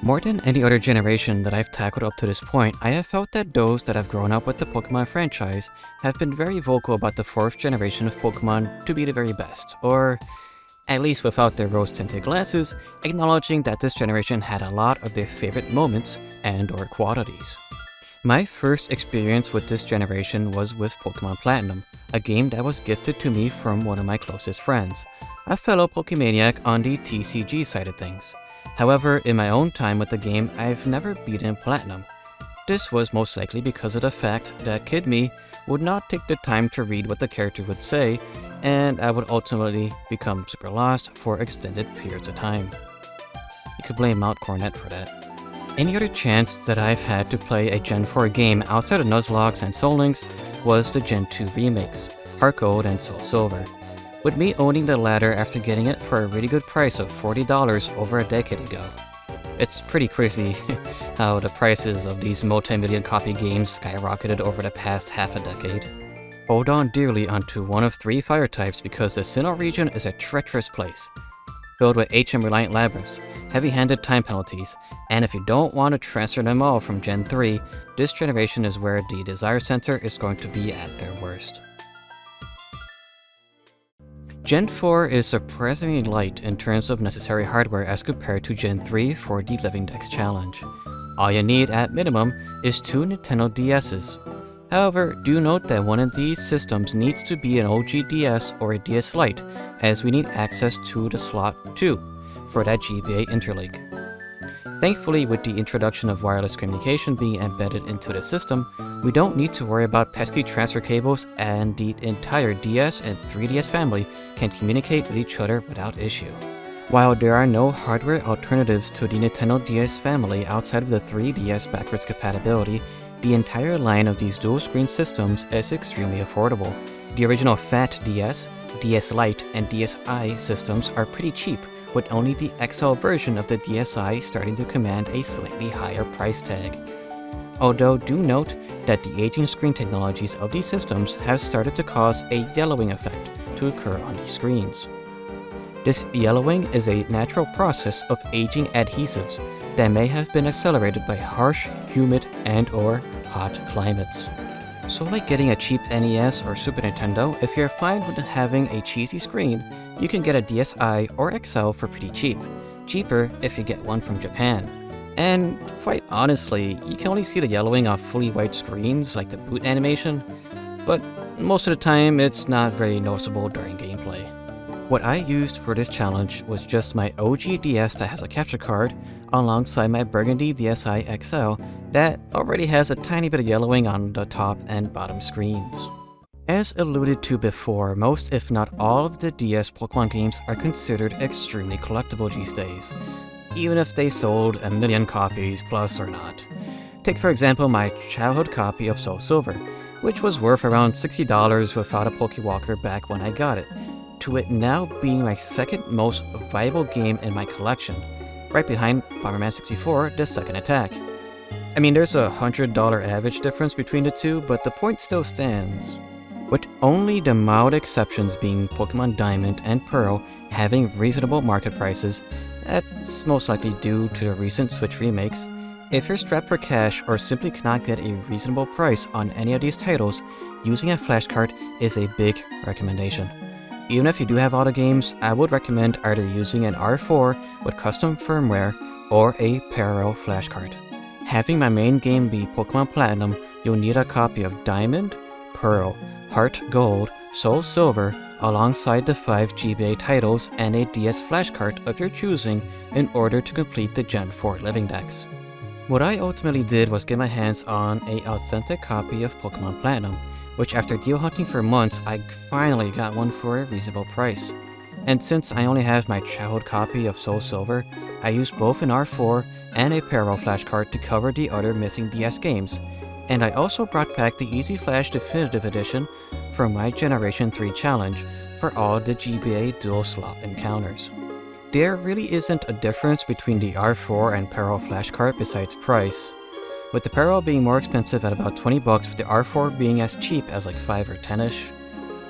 More than any other generation that I've tackled up to this point, I have felt that those that have grown up with the Pokémon franchise have been very vocal about the 4th generation of Pokémon to be the very best, or at least without their rose-tinted glasses, acknowledging that this generation had a lot of their favorite moments and/or qualities. My first experience with this generation was with Pokémon Platinum, a game that was gifted to me from one of my closest friends, a fellow Pokemaniac on the TCG side of things. However, in my own time with the game, I've never beaten Platinum. This was most likely because of the fact that Kid Me would not take the time to read what the character would say, and I would ultimately become super lost for extended periods of time. You could blame Mount Cornet for that. Any other chance that I've had to play a Gen 4 game outside of Nuzlocke and Soul Links was the Gen 2 remakes, Heart Gold and Soul Silver, with me owning the latter after getting it for a really good price of $40 over a decade ago. It's pretty crazy how the prices of these multi-million copy games skyrocketed over the past half a decade. Hold on dearly onto one of 3 fire types because the Sinnoh region is a treacherous place, filled with HM-reliant labyrinths, heavy-handed time penalties, and if you don't want to transfer them all from Gen 3, this generation is where the Desire Center is going to be at their worst. Gen 4 is surprisingly light in terms of necessary hardware as compared to Gen 3 for the LivingDex challenge. All you need at minimum is 2 Nintendo DS's. However, do note that one of these systems needs to be an OG DS or a DS Lite, as we need access to the slot 2 for that GBA interlink. Thankfully, with the introduction of wireless communication being embedded into the system, we don't need to worry about pesky transfer cables, and the entire DS and 3DS family can communicate with each other without issue. While there are no hardware alternatives to the Nintendo DS family outside of the 3DS backwards compatibility, the entire line of these dual-screen systems is extremely affordable. The original Fat DS, DS Lite, and DSi systems are pretty cheap, with only the XL version of the DSi starting to command a slightly higher price tag. Although do note that the aging screen technologies of these systems have started to cause a yellowing effect to occur on these screens. This yellowing is a natural process of aging adhesives that may have been accelerated by harsh, humid, and/or hot climates. So like getting a cheap NES or Super Nintendo, if you're fine with having a cheesy screen, you can get a DSi or XL for pretty cheap. Cheaper if you get one from Japan. And quite honestly, you can only see the yellowing on fully white screens like the boot animation, but most of the time it's not very noticeable during gameplay. What I used for this challenge was just my OG DS that has a capture card, alongside my Burgundy DSi XL that already has a tiny bit of yellowing on the top and bottom screens. As alluded to before, most if not all of the DS Pokemon games are considered extremely collectible these days, even if they sold a million copies plus or not. Take for example my childhood copy of Soul Silver, which was worth around $60 without a Pokewalker back when I got it, to it now being my second most viable game in my collection, right behind Bomberman 64, The Second Attack. I mean, there's a $100 average difference between the two, but the point still stands. With only the mild exceptions being Pokemon Diamond and Pearl having reasonable market prices, that's most likely due to the recent Switch remakes. If you're strapped for cash or simply cannot get a reasonable price on any of these titles, using a flashcard is a big recommendation. Even if you do have all the games, I would recommend either using an R4 with custom firmware or a parallel flashcard. Having my main game be Pokemon Platinum, you'll need a copy of Diamond, Pearl, Heart Gold, Soul Silver, alongside the 5 GBA titles and a DS flashcard of your choosing in order to complete the Gen 4 LivingDex. What I ultimately did was get my hands on an authentic copy of Pokemon Platinum, which after deal hunting for months, I finally got one for a reasonable price. And since I only have my childhood copy of Soul Silver, I used both an R4 and a parallel flashcard to cover the other missing DS games, and I also brought back the Easy Flash Definitive Edition from my Generation 3 challenge for all the GBA dual slot encounters. There really isn't a difference between the R4 and parallel flashcard besides price, with the parallel being more expensive at about $20 with the R4 being as cheap as like 5 or 10ish.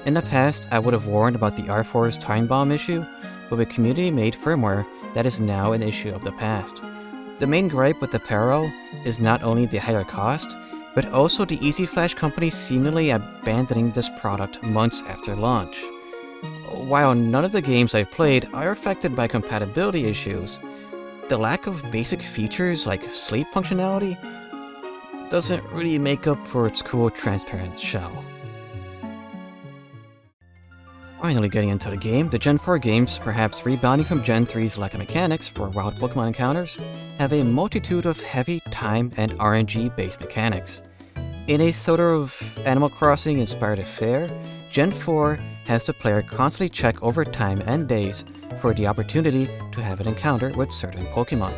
In the past, I would have warned about the R4's time bomb issue, but with community-made firmware, that is now an issue of the past. The main gripe with the BRoll is not only the higher cost, but also the Easy Flash company seemingly abandoning this product months after launch. While none of the games I've played are affected by compatibility issues, the lack of basic features like sleep functionality doesn't really make up for its cool transparent shell. Finally getting into the game, the Gen 4 games, perhaps rebounding from Gen 3's lack of mechanics for wild Pokemon encounters, have a multitude of heavy time and RNG-based mechanics. In a sort of Animal Crossing-inspired affair, Gen 4 has the player constantly check over time and days for the opportunity to have an encounter with certain Pokemon.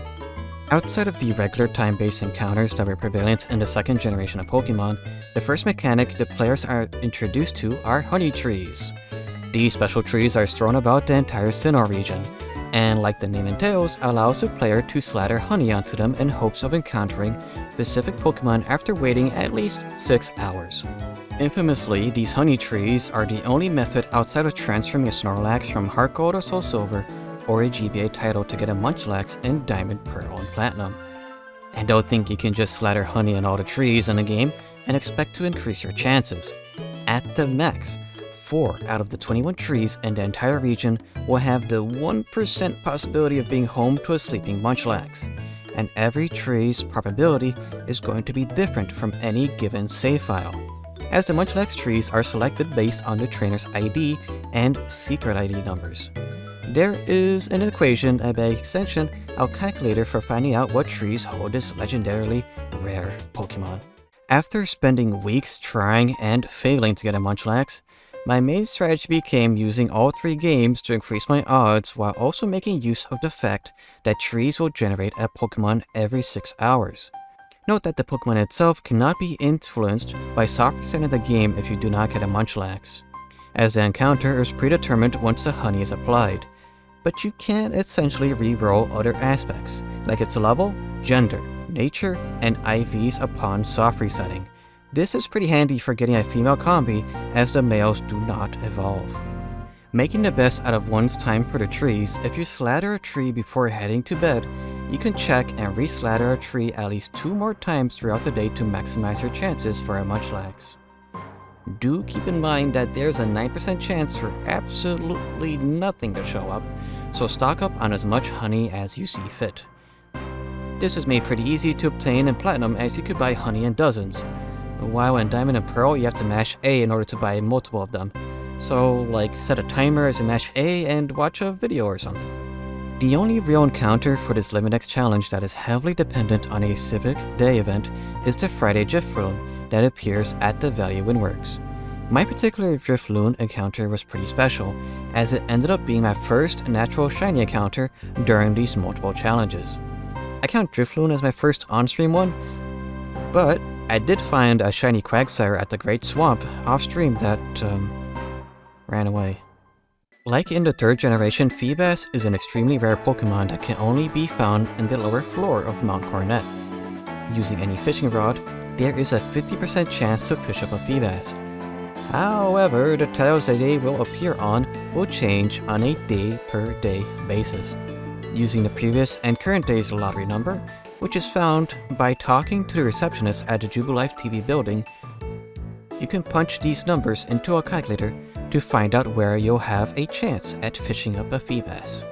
Outside of the regular time-based encounters that were prevalent in the second generation of Pokemon, the first mechanic the players are introduced to are honey trees. These special trees are strewn about the entire Sinnoh region, and like the name entails, allows the player to slather honey onto them in hopes of encountering specific Pokemon after waiting at least 6 hours. Infamously, these honey trees are the only method outside of transferring a Snorlax from Heart Gold or Soul Silver or a GBA title to get a Munchlax in Diamond, Pearl, and Platinum. And don't think you can just slather honey on all the trees in the game and expect to increase your chances. At the max, 4 out of the 21 trees in the entire region will have the 1% possibility of being home to a sleeping Munchlax, and every tree's probability is going to be different from any given save file, as the Munchlax trees are selected based on the trainer's ID and secret ID numbers. There is an equation, and by extension, a calculator for finding out what trees hold this legendarily rare Pokemon. After spending weeks trying and failing to get a Munchlax, my main strategy became using all 3 games to increase my odds while also making use of the fact that trees will generate a Pokemon every 6 hours. Note that the Pokemon itself cannot be influenced by soft reset of the game if you do not get a Munchlax, as the encounter is predetermined once the honey is applied, but you can essentially re-roll other aspects, like its level, gender, nature, and IVs upon soft resetting. This is pretty handy for getting a female combi, as the males do not evolve. Making the best out of one's time for the trees, if you slather a tree before heading to bed, you can check and re-slather a tree at least 2 more times throughout the day to maximize your chances for a Munchlax. Do keep in mind that there's a 9% chance for absolutely nothing to show up, so stock up on as much honey as you see fit. This is made pretty easy to obtain in Platinum, as you could buy honey in dozens, while in Diamond and Pearl you have to mash A in order to buy multiple of them. So like set a timer as you mash A and watch a video or something. The only real encounter for this LivingDex challenge that is heavily dependent on a specific day event is the Friday Drifloon that appears at the Valley Windworks. My particular Drifloon encounter was pretty special, as it ended up being my first natural shiny encounter during these multiple challenges. I count Drifloon as my first on-stream one, but I did find a shiny Quagsire at the Great Swamp off-stream that, ran away. Like in the 3rd generation, Feebas is an extremely rare Pokemon that can only be found in the lower floor of Mount Coronet. Using any fishing rod, there is a 50% chance to fish up a Feebas. However, the tiles that they will appear on will change on a day-per-day basis, using the previous and current day's lottery number, which is found by talking to the receptionist at the Jubilife TV building. You can punch these numbers into a calculator to find out where you'll have a chance at fishing up a Feebas.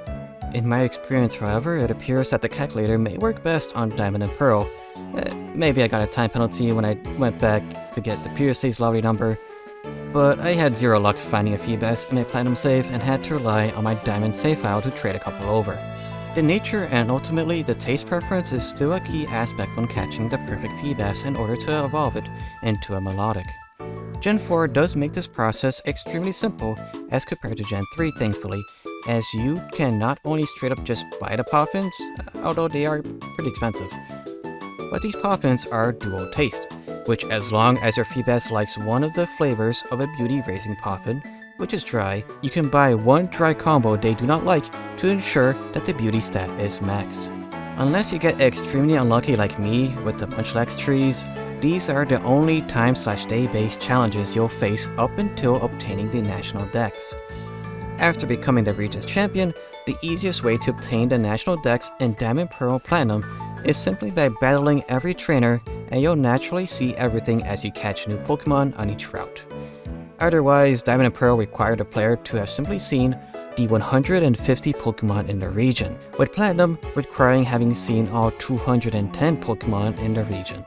In my experience, however, it appears that the calculator may work best on Diamond and Pearl. Maybe I got a time penalty when I went back to get the previous day's lottery number, but I had 0 luck finding a Feebas in my Platinum save and had to rely on my Diamond save file to trade a couple over. The nature and ultimately the taste preference is still a key aspect when catching the perfect Feebas in order to evolve it into a melodic. Gen 4 does make this process extremely simple as compared to Gen 3, thankfully, as you can not only straight up just buy the Poffins, although they are pretty expensive, but these Poffins are dual taste, which as long as your Feebas likes one of the flavors of a beauty raising Poffin, which is dry, you can buy one dry combo they do not like to ensure that the beauty stat is maxed. Unless you get extremely unlucky like me with the Munchlax trees, these are the only time/day based challenges you'll face up until obtaining the National Dex. After becoming the region's champion, the easiest way to obtain the National Dex in Diamond, Pearl, Platinum is simply by battling every trainer, and you'll naturally see everything as you catch new Pokemon on each route. Otherwise, Diamond and Pearl require the player to have simply seen the 150 Pokemon in the region, with Platinum requiring having seen all 210 Pokemon in the region.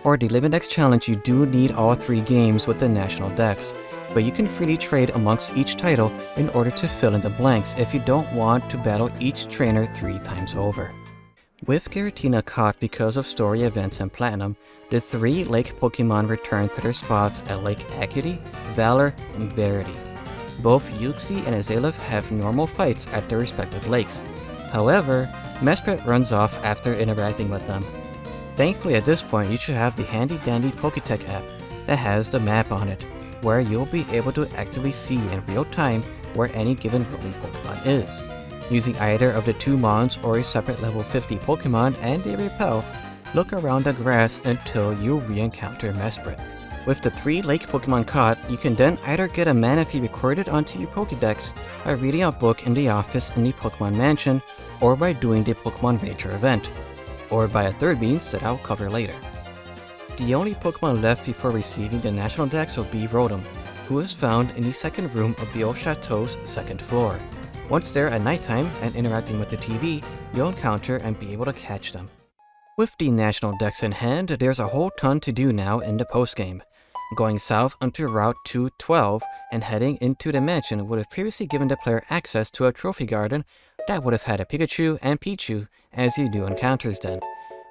For the LivingDex challenge, you do need all 3 games with the National Dex, but you can freely trade amongst each title in order to fill in the blanks if you don't want to battle each trainer 3 times over. With Giratina caught because of story events in Platinum, the 3 Lake Pokemon return to their spots at Lake Acuity, Valor, and Verity. Both Uxie and Azalea have normal fights at their respective lakes. However, Mesprit runs off after interacting with them. Thankfully at this point you should have the handy-dandy Poketech app that has the map on it, where you'll be able to actively see in real time where any given growing Pokemon is. Using either of the 2 Mons or a separate level 50 Pokemon and a Repel, look around the grass until you re-encounter Mesprit. With the 3 Lake Pokemon caught, you can then either get a Manaphy recorded onto your Pokédex by reading a book in the office in the Pokemon Mansion, or by doing the Pokemon Ranger event, or by a third means that I'll cover later. The only Pokemon left before receiving the National Dex will be Rotom, who is found in the second room of the old chateau's second floor. Once there at nighttime and interacting with the TV, you'll encounter and be able to catch them. With the National Dex in hand, there's a whole ton to do now in the postgame. Going south onto Route 212 and heading into the mansion would have previously given the player access to a trophy garden that would have had a Pikachu and Pichu as you do encounters then.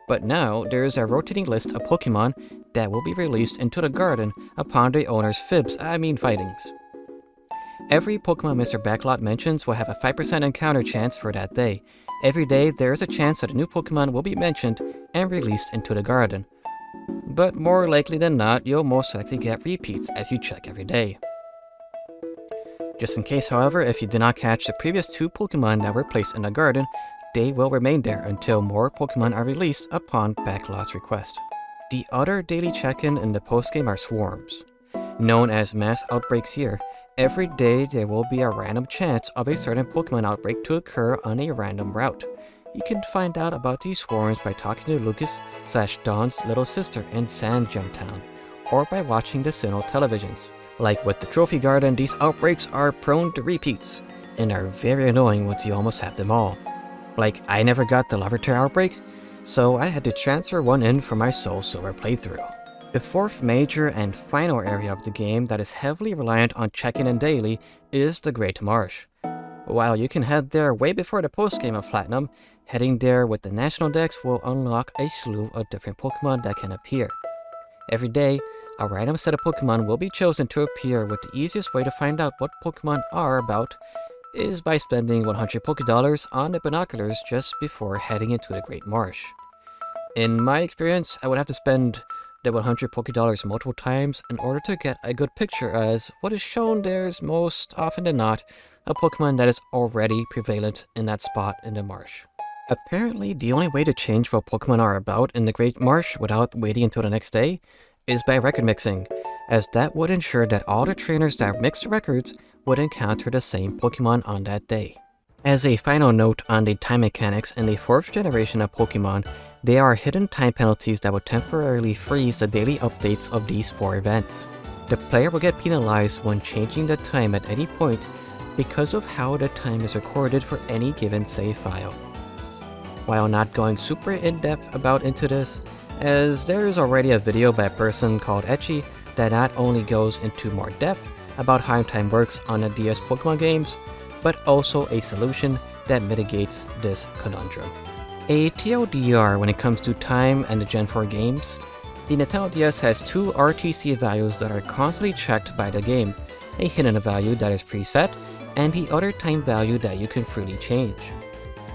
But now there is a rotating list of Pokemon that will be released into the garden upon the owner's fightings. Every Pokemon Mr. Backlot mentions will have a 5% encounter chance for that day. Every day there is a chance that a new Pokemon will be mentioned and released into the garden. But more likely than not, you'll most likely get repeats as you check every day. Just in case, however, if you did not catch the previous 2 Pokemon that were placed in the garden, they will remain there until more Pokemon are released upon Backlot's request. The other daily check-in in the postgame are swarms. Known as mass outbreaks here, every day there will be a random chance of a certain Pokemon outbreak to occur on a random route. You can find out about these swarms by talking to Lucas/Dawn's little sister in Sand Gem Town, or by watching the Sinnoh televisions. Like with the Trophy Garden, these outbreaks are prone to repeats, and are very annoying once you almost have them all. Like, I never got the Larvitar outbreak, so I had to transfer one in for my Soul Silver playthrough. The 4th major and final area of the game that is heavily reliant on checking in daily is the Great Marsh. While you can head there way before the postgame of Platinum, heading there with the National Dex will unlock a slew of different Pokemon that can appear. Every day, a random set of Pokemon will be chosen to appear, with the easiest way to find out what Pokemon are about is by spending 100 Pokédollars on the binoculars just before heading into the Great Marsh. In my experience, I would have to spend the 100 Pokédollars multiple times in order to get a good picture, as what is shown there is most often than not a Pokemon that is already prevalent in that spot in the marsh. Apparently, the only way to change what Pokemon are about in the Great Marsh without waiting until the next day is by record mixing, as that would ensure that all the trainers that mix the records would encounter the same Pokemon on that day. As a final note on the time mechanics in the 4th generation of Pokemon, there are hidden time penalties that will temporarily freeze the daily updates of these 4 events. The player will get penalized when changing the time at any point because of how the time is recorded for any given save file. While not going super in-depth into this, as there is already a video by a person called Etchy that not only goes into more depth about how time works on the DS Pokemon games, but also a solution that mitigates this conundrum. A TLDR when it comes to time and the Gen 4 games, the Nintendo DS has 2 RTC values that are constantly checked by the game, a hidden value that is preset, and the other time value that you can freely change.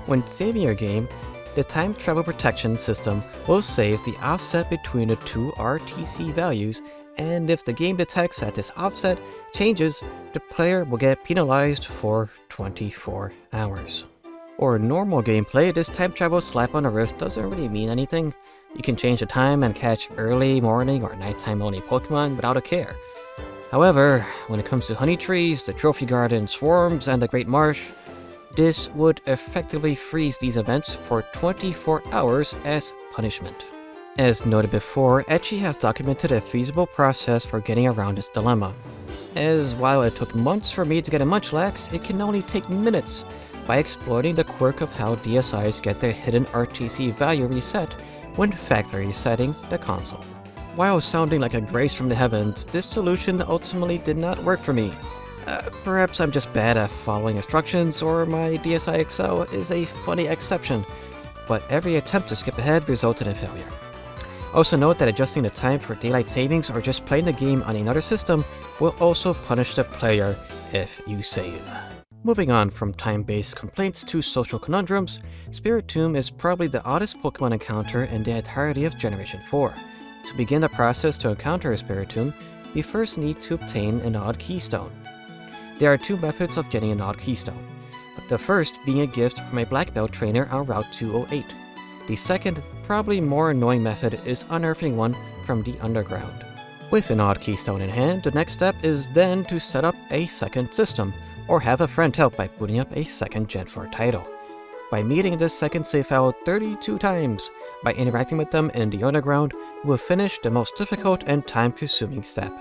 When saving your game, the time travel protection system will save the offset between the 2 RTC values, and if the game detects that this offset changes, the player will get penalized for 24 hours. For normal gameplay, this time travel slap on the wrist doesn't really mean anything. You can change the time and catch early morning or nighttime only Pokemon without a care. However, when it comes to honey trees, the Trophy Garden, swarms, and the Great Marsh, This would effectively freeze these events for 24 hours as punishment. As noted before, Ecchi has documented a feasible process for getting around this dilemma, as while it took months for me to get a Munchlax, it can only take minutes by exploiting the quirk of how DSIs get their hidden RTC value reset when factory resetting the console. While sounding like a grace from the heavens, this solution ultimately did not work for me. Perhaps I'm just bad at following instructions, or my DSI XL is a funny exception, but every attempt to skip ahead resulted in failure. Also note that adjusting the time for daylight savings or just playing the game on another system will also punish the player if you save. Moving on from time-based complaints to social conundrums, Spiritomb is probably the oddest Pokemon encounter in the entirety of Generation 4. To begin the process to encounter a Spiritomb, we first need to obtain an odd keystone. There are two methods of getting an odd keystone, the first being a gift from a black belt trainer on Route 208. The second, probably more annoying method is unearthing one from the underground. With an odd keystone in hand, the next step is then to set up a second system, or have a friend help by booting up a second Gen 4 title. By meeting this second save file 32 times, by interacting with them in the underground, we'll finish the most difficult and time-consuming step.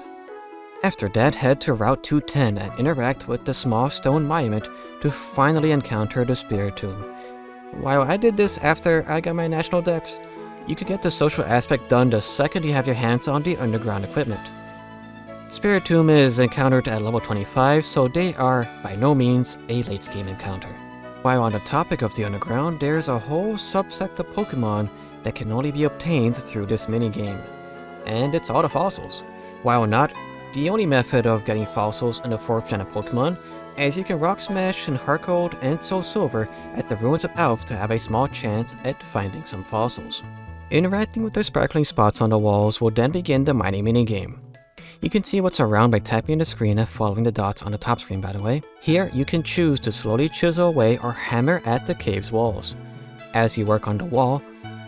After that, head to Route 210 and interact with the small stone monument to finally encounter the Spiritomb. While I did this after I got my national dex, you could get the social aspect done the second you have your hands on the underground equipment. Spiritomb is encountered at level 25, so they are by no means a late game encounter. While on the topic of the underground, there's a whole subsect of Pokemon that can only be obtained through this minigame, and it's all the fossils. While not the only method of getting fossils in the 4th gen of Pokemon, as you can Rock Smash and Heart Gold and Soul Silver at the Ruins of Alph to have a small chance at finding some fossils. Interacting with the sparkling spots on the walls will then begin the mining minigame. You can see what's around by tapping the screen and following the dots on the top screen, by the way. Here, you can choose to slowly chisel away or hammer at the cave's walls. As you work on the wall,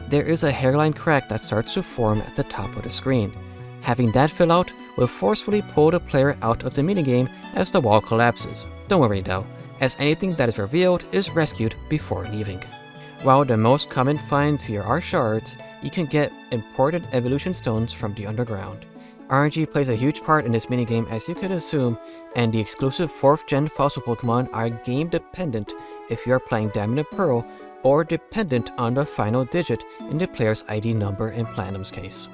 there is a hairline crack that starts to form at the top of the screen. Having that fill out will forcefully pull the player out of the minigame as the wall collapses. Don't worry though, as anything that is revealed is rescued before leaving. While the most common finds here are shards, you can get imported evolution stones from the underground. RNG plays a huge part in this minigame, as you can assume, and the exclusive 4th gen fossil Pokemon are game dependent if you are playing Diamond and Pearl, or dependent on the final digit in the player's ID number in Platinum's case.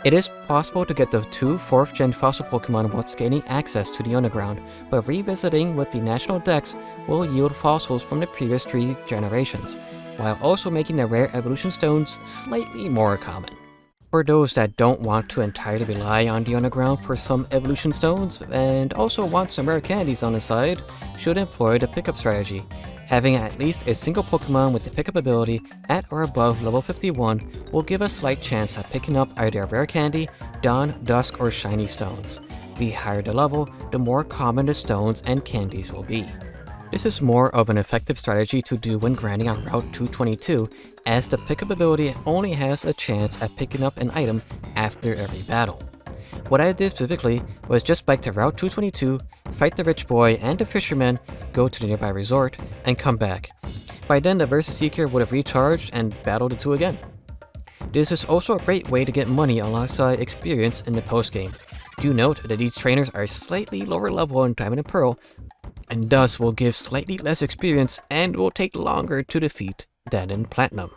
It is possible to get the 2 4th gen fossil Pokemon once gaining access to the underground, but revisiting with the National Dex will yield fossils from the previous 3 generations, while also making the rare evolution stones slightly more common. For those that don't want to entirely rely on the underground for some evolution stones, and also want some rare candies on the side, should employ the pickup strategy. Having at least a single Pokemon with the pickup ability at or above level 51 will give a slight chance at picking up either a rare candy, dawn, dusk, or shiny stones. The higher the level, the more common the stones and candies will be. This is more of an effective strategy to do when grinding on Route 222, as the pickup ability only has a chance at picking up an item after every battle. What I did specifically was just bike to Route 222, fight the rich boy and the fisherman, go to the nearby resort, and come back. By then the Versus Seeker would have recharged and battled the two again. This is also a great way to get money alongside experience in the postgame. Do note that these trainers are slightly lower level in Diamond and Pearl, and thus will give slightly less experience and will take longer to defeat than in Platinum.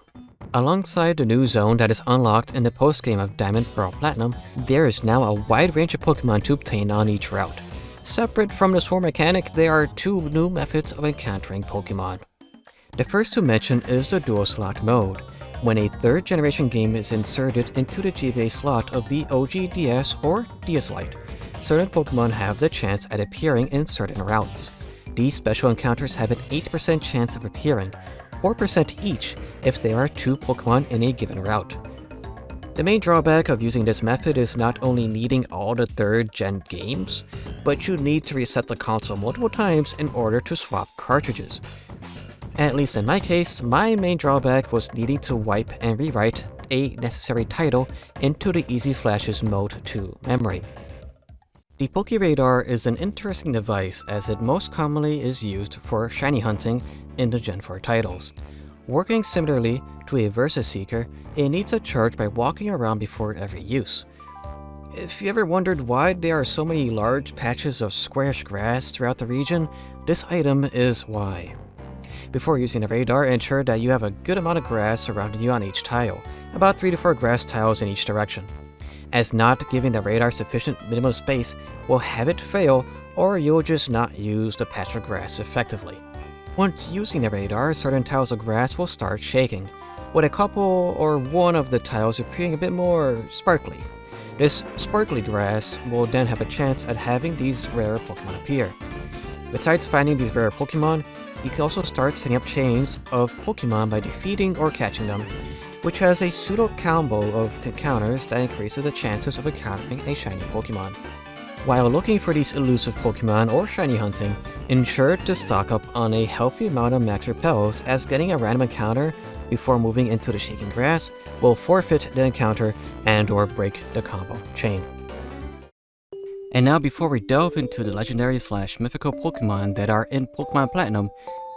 Alongside the new zone that is unlocked in the postgame of Diamond, Pearl, Platinum, there is now a wide range of Pokemon to obtain on each route. Separate from the swarm mechanic, there are 2 new methods of encountering Pokemon. The first to mention is the dual slot mode, when a 3rd generation game is inserted into the GBA slot of the OG DS or DS Lite. Certain Pokemon have the chance at appearing in certain routes. These special encounters have an 8% chance of appearing, 4% each if there are 2 Pokemon in a given route. The main drawback of using this method is not only needing all the 3rd gen games, but you need to reset the console multiple times in order to swap cartridges. At least in my case, my main drawback was needing to wipe and rewrite a necessary title into the Easy Flashes mode to memory. The Pokeradar is an interesting device as it most commonly is used for shiny hunting in the Gen 4 titles. Working similarly to a Versus Seeker, it needs a charge by walking around before every use. If you ever wondered why there are so many large patches of squarish grass throughout the region, this item is why. Before using the radar, ensure that you have a good amount of grass surrounding you on each tile, about 3 to 4 grass tiles in each direction, as not giving the radar sufficient minimum space will have it fail, or you'll just not use the patch of grass effectively. Once using the radar, certain tiles of grass will start shaking, with a couple or one of the tiles appearing a bit more sparkly. This sparkly grass will then have a chance at having these rare Pokemon appear. Besides finding these rare Pokemon, you can also start setting up chains of Pokemon by defeating or catching them, which has a pseudo combo of encounters that increases the chances of encountering a shiny Pokemon. While looking for these elusive Pokemon or shiny hunting, ensure to stock up on a healthy amount of max repels, as getting a random encounter before moving into the shaking grass will forfeit the encounter and or break the combo chain. And now, before we delve into the legendary / mythical Pokemon that are in Pokemon Platinum,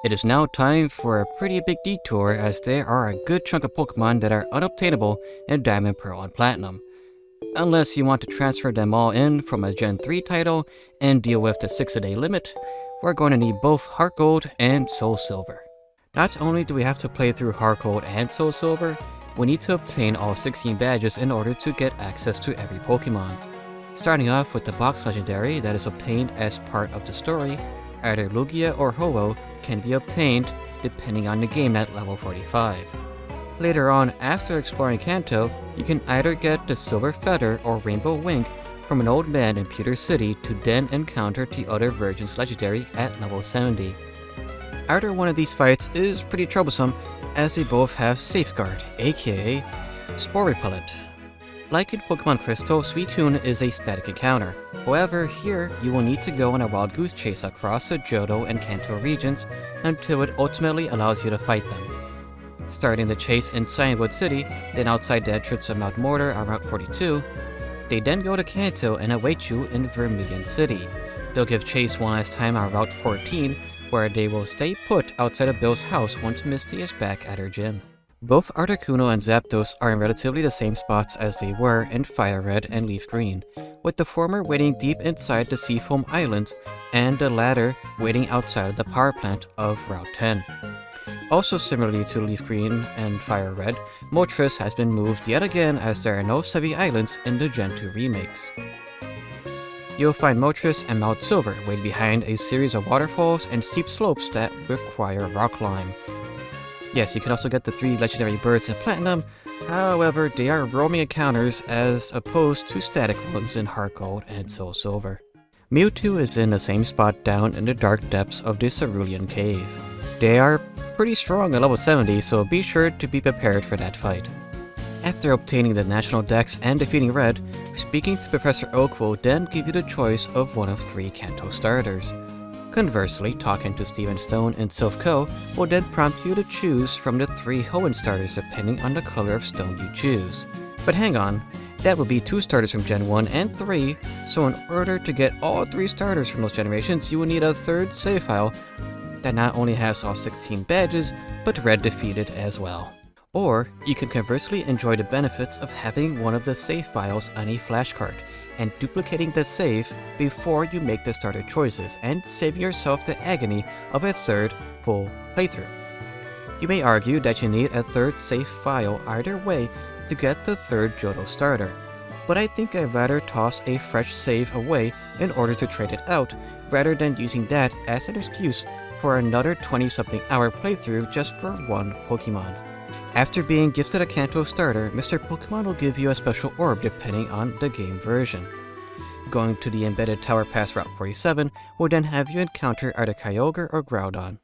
it is now time for a pretty big detour, as there are a good chunk of Pokemon that are unobtainable in Diamond, Pearl, and Platinum. Unless you want to transfer them all in from a Gen 3 title and deal with the 6-a-day limit, we're going to need both Heart Gold and Soul Silver. Not only do we have to play through Heart Gold and Soul Silver, we need to obtain all 16 badges in order to get access to every Pokemon. Starting off with the box legendary that is obtained as part of the story, either Lugia or Ho-Oh can be obtained depending on the game at level 45. Later on, after exploring Kanto, you can either get the Silver Feather or Rainbow Wing from an old man in Pewter City to then encounter the other version's legendary at level 70. Either one of these fights is pretty troublesome, as they both have Safeguard, aka Spore Repellent. Like in Pokemon Crystal, Suicune is a static encounter. However, here you will need to go on a wild goose chase across the Johto and Kanto regions until it ultimately allows you to fight them. Starting the chase in Cyanwood City, then outside the entrance of Mount Mortar on Route 42, they then go to Kanto and await you in Vermilion City. They'll give chase one last time on Route 14, where they will stay put outside of Bill's house once Misty is back at her gym. Both Articuno and Zapdos are in relatively the same spots as they were in Fire Red and Leaf Green, with the former waiting deep inside the Seafoam Island and the latter waiting outside of the power plant of Route 10. Also similarly to Leaf Green and Fire Red, Moltres has been moved yet again, as there are no Sevi Islands in the Gen 2 remakes. You'll find Moltres and Mount Silver waiting behind a series of waterfalls and steep slopes that require rock climb. Yes, you can also get the 3 legendary birds in Platinum, however they are roaming encounters as opposed to static ones in Heart Gold and Soul Silver. Mewtwo is in the same spot down in the dark depths of the Cerulean Cave. They are pretty strong at level 70, so be sure to be prepared for that fight. After obtaining the National Dex and defeating Red, speaking to Professor Oak will then give you the choice of one of 3 Kanto starters. Conversely, talking to Steven Stone and Sylph Co will then prompt you to choose from the 3 Hoenn starters depending on the color of stone you choose. But hang on, that would be 2 starters from Gen 1 and 3, so in order to get all 3 starters from those generations, you will need a 3rd save file that not only has all 16 badges, but Red defeated as well. Or, you can conversely enjoy the benefits of having one of the save files on a flashcard, and duplicating the save before you make the starter choices, and saving yourself the agony of a 3rd full playthrough. You may argue that you need a 3rd save file either way to get the 3rd Johto starter, but I think I'd rather toss a fresh save away in order to trade it out, rather than using that as an excuse for another 20-something hour playthrough just for one Pokemon. After being gifted a Kanto starter, Mr. Pokemon will give you a special orb depending on the game version. Going to the Embedded Tower past Route 47 will then have you encounter either Kyogre or Groudon.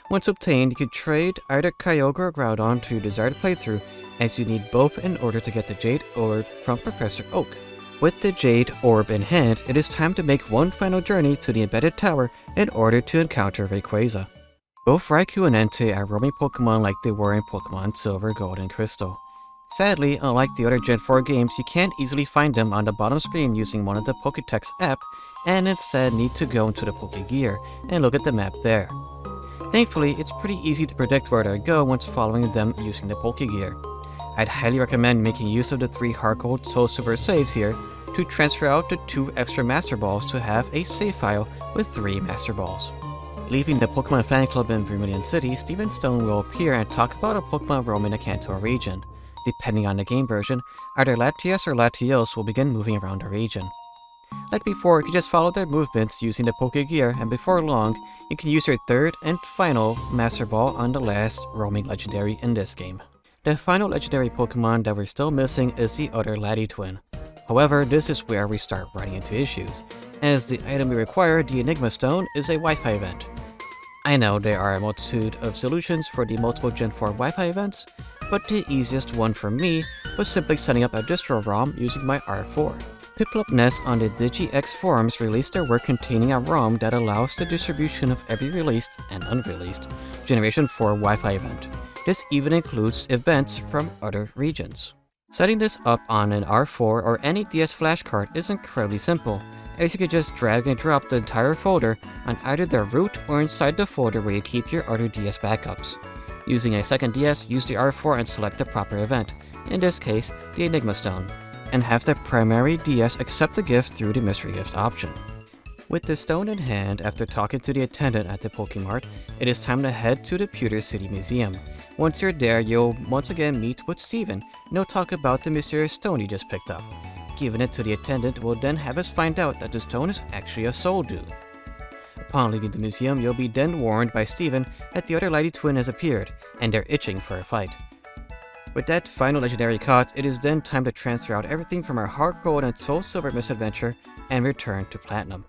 Once obtained, you can trade either Kyogre or Groudon to your desired playthrough, as you need both in order to get the Jade Orb from Professor Oak. With the Jade Orb in hand, it is time to make one final journey to the Embedded Tower in order to encounter Rayquaza. Both Raikou and Entei are roaming Pokemon like they were in Pokemon Silver, Gold, and Crystal. Sadly, unlike the other Gen 4 games, you can't easily find them on the bottom screen using one of the Pokétext app, and instead need to go into the Pokégear and look at the map there. Thankfully, it's pretty easy to predict where to go once following them using the Pokégear. I'd highly recommend making use of the 3 Heart Gold Soul Silver saves here to transfer out the 2 extra Master Balls to have a save file with 3 Master Balls. Leaving the Pokemon Fan Club in Vermilion City, Steven Stone will appear and talk about a Pokemon roaming the Kanto region. Depending on the game version, either Latias or Latios will begin moving around the region. Like before, you can just follow their movements using the Pokégear, and before long, you can use your 3rd and final Master Ball on the last roaming legendary in this game. The final legendary Pokemon that we're still missing is the other Latitwin. However, this is where we start running into issues, as the item we require, the Enigma Stone, is a Wi-Fi event. I know there are a multitude of solutions for the multiple Gen 4 Wi-Fi events, but the easiest one for me was simply setting up a distro-ROM using my R4. Piplup on the DigiX forums released their work containing a ROM that allows the distribution of every released and unreleased Generation 4 Wi-Fi event. This even includes events from other regions. Setting this up on an R4 or any DS flash card is incredibly simple, as you can just drag and drop the entire folder on either the root or inside the folder where you keep your other DS backups. Using a second DS, use the R4 and select the proper event, in this case, the Enigma Stone, and have the primary DS accept the gift through the mystery gift option. With the stone in hand, after talking to the attendant at the Pokemart, it is time to head to the Pewter City Museum. Once you're there, you'll once again meet with Steven, and he'll talk about the mysterious stone he just picked up. Giving it to the attendant will then have us find out that the stone is actually a Soul Dew. Upon leaving the museum, you'll be then warned by Steven that the other Latitwin has appeared, and they're itching for a fight. With that final legendary caught, it is then time to transfer out everything from our Heart Gold and Soul Silver misadventure and return to Platinum.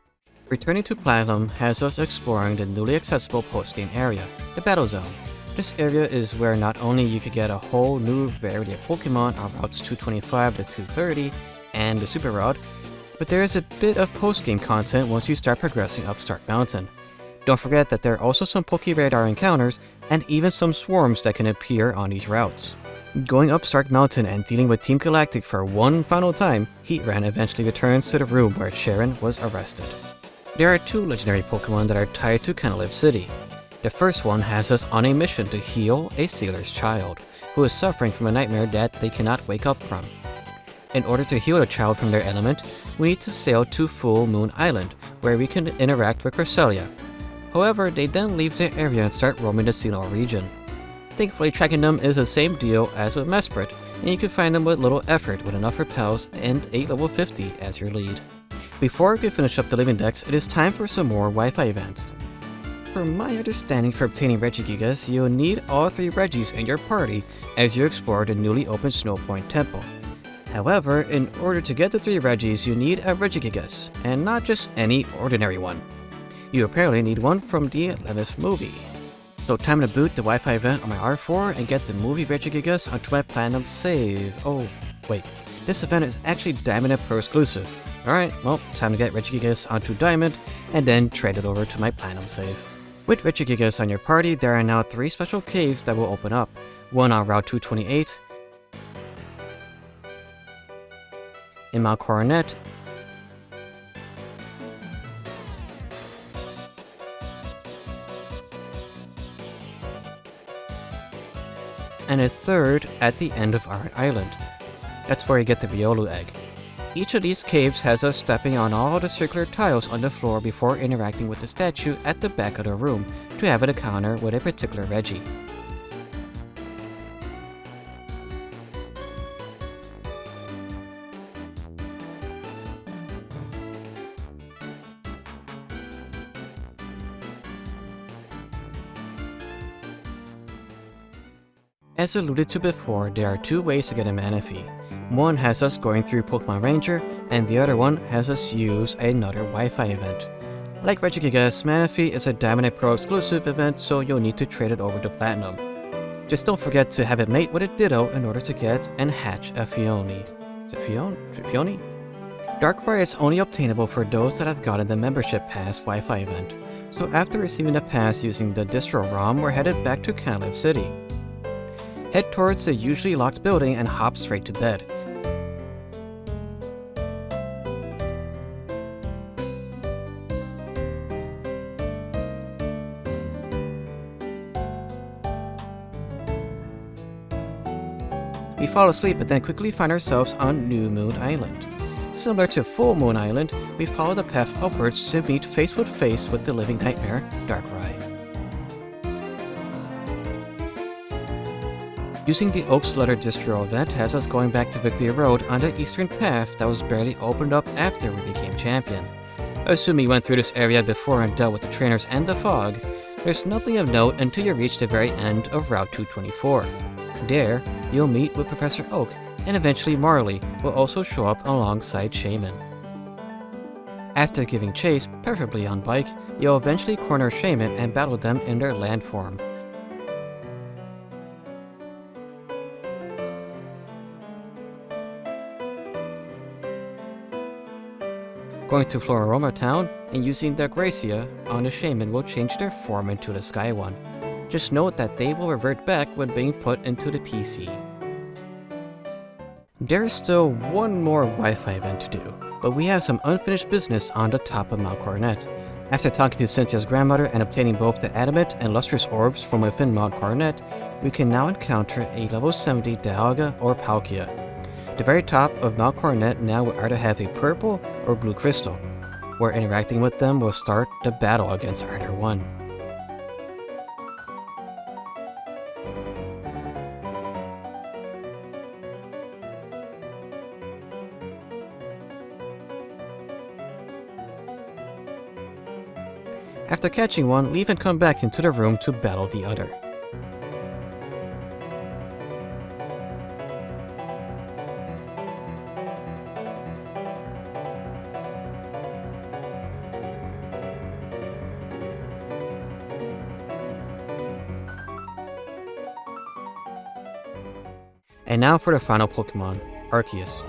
Returning to Platinum has us exploring the newly accessible post-game area, the Battle Zone. This area is where not only you could get a whole new variety of Pokemon on routes 225 to 230 and the Super Rod, but there is a bit of post-game content once you start progressing up Stark Mountain. Don't forget that there are also some Pokéradar encounters and even some swarms that can appear on these routes. Going up Stark Mountain and dealing with Team Galactic for one final time, Heatran eventually returns to the room where Sharon was arrested. There are 2 legendary Pokemon that are tied to Canalib City. The first one has us on a mission to heal a sailor's child, who is suffering from a nightmare that they cannot wake up from. In order to heal the child from their element, we need to sail to Full Moon Island, where we can interact with Cresselia. However, they then leave the area and start roaming the Sinnoh region. Thankfully, tracking them is the same deal as with Mesprit, and you can find them with little effort with enough repels and 8 level 50 as your lead. Before we can finish up the Livingdex, it is time for some more Wi-Fi events. From my understanding, for obtaining Regigigas, you'll need all 3 Regis in your party as you explore the newly opened Snow Point Temple. However, in order to get the 3 Regis, you need a Regigigas, and not just any ordinary one. You apparently need one from the 11th movie. So time to boot the Wi-Fi event on my R4 and get the movie Regigigas onto my Platinum save. Oh, wait, this event is actually Diamond and Pro exclusive. Alright, well, time to get Regigigas onto Diamond, and then trade it over to my Platinum save. With Regigigas on your party, there are now 3 special caves that will open up. One on Route 228, in Mount Coronet, and a third at the end of Iron Island. That's where you get the Riolu egg. Each of these caves has us stepping on all the circular tiles on the floor before interacting with the statue at the back of the room to have an encounter with a particular Regi. As alluded to before, there are 2 ways to get a Manaphy. One has us going through Pokemon Ranger, and the other one has us use another Wi-Fi event. Like Regigigas, Manaphy is a Diamond and Pro exclusive event, so you'll need to trade it over to Platinum. Just don't forget to have it mate with a Ditto in order to get and hatch a Phione. Is it Phione? Darkrai is only obtainable for those that have gotten the Membership Pass Wi-Fi event, so after receiving the pass using the Distro-ROM, we're headed back to Canalib City. head towards the usually locked building and hop straight to bed. We fall asleep but then quickly find ourselves on New Moon Island. Similar to Full Moon Island, we follow the path upwards to meet face with the living nightmare, Darkrai. Using the Oak's Letter Distro event has us going back to Victory Road on the eastern path that was barely opened up after we became champion. Assuming you went through this area before and dealt with the trainers and the fog, there's nothing of note until you reach the very end of Route 224. There, you'll meet with Professor Oak, and eventually Marley will also show up alongside Shaman. After giving chase, preferably on bike, you'll eventually corner Shaman and battle them in their land form. Going to Floroma Town and using the Gracia on the Shaman will change their form into the Sky one. Just note that they will revert back when being put into the PC. There's still one more Wi-Fi event to do, but we have some unfinished business on the top of Mount Coronet. After talking to Cynthia's grandmother and obtaining both the adamant and lustrous orbs from within Mount Coronet, we can now encounter a level 70 Dialga or Palkia. The very top of Mount Coronet now will either have a purple or blue crystal, where interacting with them will start the battle against either one. After catching one, leave and come back into the room to battle the other. And now for the final Pokemon, Arceus.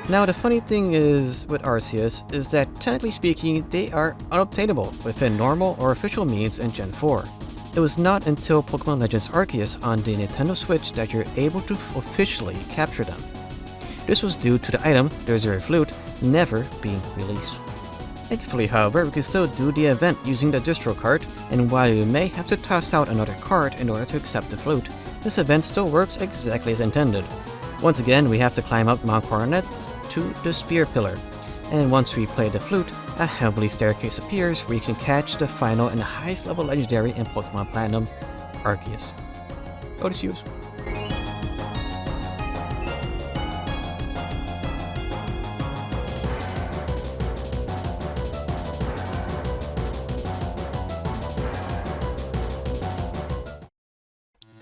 Now the funny thing is with Arceus is that technically speaking they are unobtainable within normal or official means in Gen 4. It was not until Pokemon Legends Arceus on the Nintendo Switch that you're able to officially capture them. This was due to the item, the Reserve Flute, never being released. Thankfully, however, we can still do the event using the distro-cart, and while you may have to toss out another card in order to accept the flute, this event still works exactly as intended. Once again, we have to climb up Mount Coronet to the Spear Pillar, and once we play the flute, a heavenly staircase appears where you can catch the final and highest level legendary in Pokemon Platinum, Arceus. Odysseus.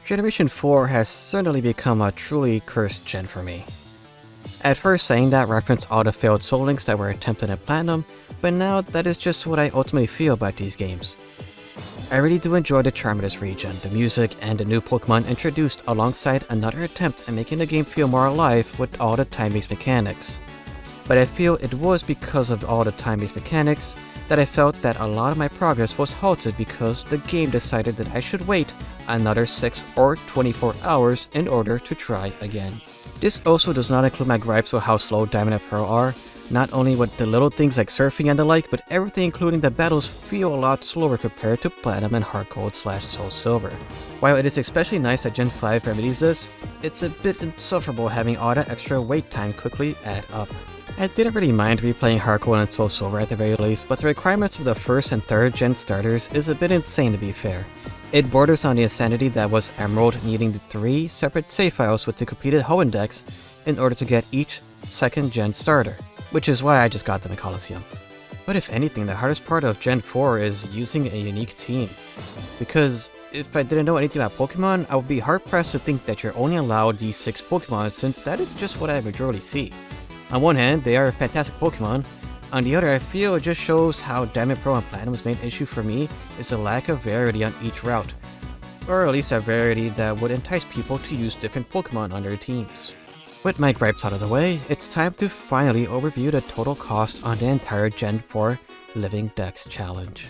Generation 4 has certainly become a truly cursed gen for me. At first saying that referenced all the failed Soul Links that were attempted in Platinum, but now that is just what I ultimately feel about these games. I really do enjoy the charm of this region, the music, and the new Pokemon introduced alongside another attempt at making the game feel more alive with all the time-based mechanics. But I feel it was because of all the time-based mechanics that I felt that a lot of my progress was halted because the game decided that I should wait another 6 or 24 hours in order to try again. This also does not include my gripes with how slow Diamond and Pearl are, not only with the little things like surfing and the like, but everything including the battles feel a lot slower compared to Platinum and Heart Gold / Soul Silver. While it is especially nice that Gen 5 remedies this, it's a bit insufferable having all that extra wait time quickly add up. I didn't really mind replaying Heart Gold and Soul Silver at the very least, but the requirements of the 1st and 3rd gen starters is a bit insane to be fair. It borders on the insanity that was Emerald needing the 3 separate save files with the completed Ho Index in order to get each 2nd gen starter, which is why I just got them in Coliseum. But if anything, the hardest part of Gen 4 is using a unique team. Because if I didn't know anything about Pokemon, I would be hard pressed to think that you're only allowed these 6 Pokemon since that is just what I majorly see. On one hand, they are fantastic Pokemon. On the other, I feel it just shows how Diamond Pro and Platinum's main issue for me is the lack of variety on each route. Or at least a variety that would entice people to use different Pokemon on their teams. With my gripes out of the way, it's time to finally overview the total cost on the entire Gen 4 LivingDex challenge.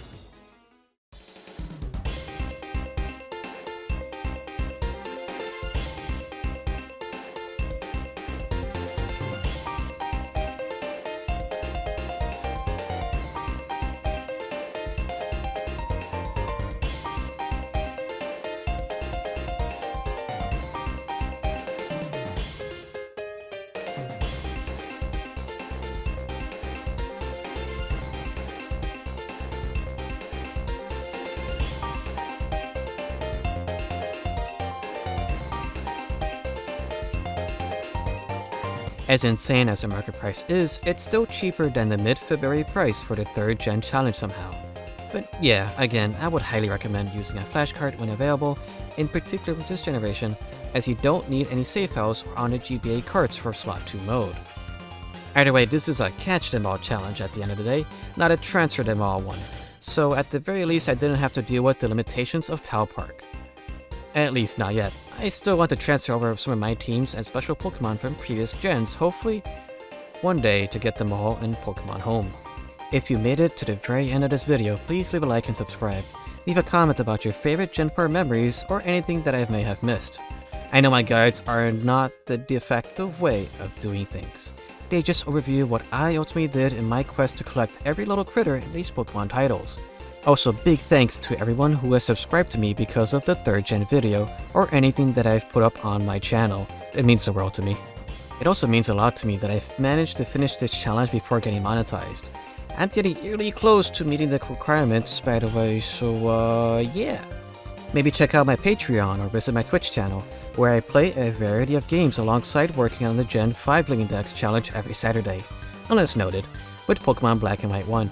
As insane as the market price is, it's still cheaper than the mid-February price for the 3rd Gen challenge somehow. But yeah, again, I would highly recommend using a flashcard when available, in particular with this generation, as you don't need any save files or on the GBA carts for Slot 2 mode. Either way, this is a catch them all challenge at the end of the day, not a transfer them all one, so at the very least I didn't have to deal with the limitations of Pal Park. At least not yet. I still want to transfer over some of my teams and special Pokemon from previous gens, hopefully one day to get them all in Pokemon Home. If you made it to the very end of this video, please leave a like and subscribe. Leave a comment about your favorite Gen 4 memories or anything that I may have missed. I know my guides are not the de facto way of doing things. They just overview what I ultimately did in my quest to collect every little critter in these Pokemon titles. Also, big thanks to everyone who has subscribed to me because of the 3rd Gen video, or anything that I've put up on my channel. It means the world to me. It also means a lot to me that I've managed to finish this challenge before getting monetized. I'm getting really close to meeting the requirements, by the way, so yeah. Maybe check out my Patreon or visit my Twitch channel, where I play a variety of games alongside working on the Gen 5 LivingDex challenge every Saturday, unless noted, with Pokemon Black and White 1.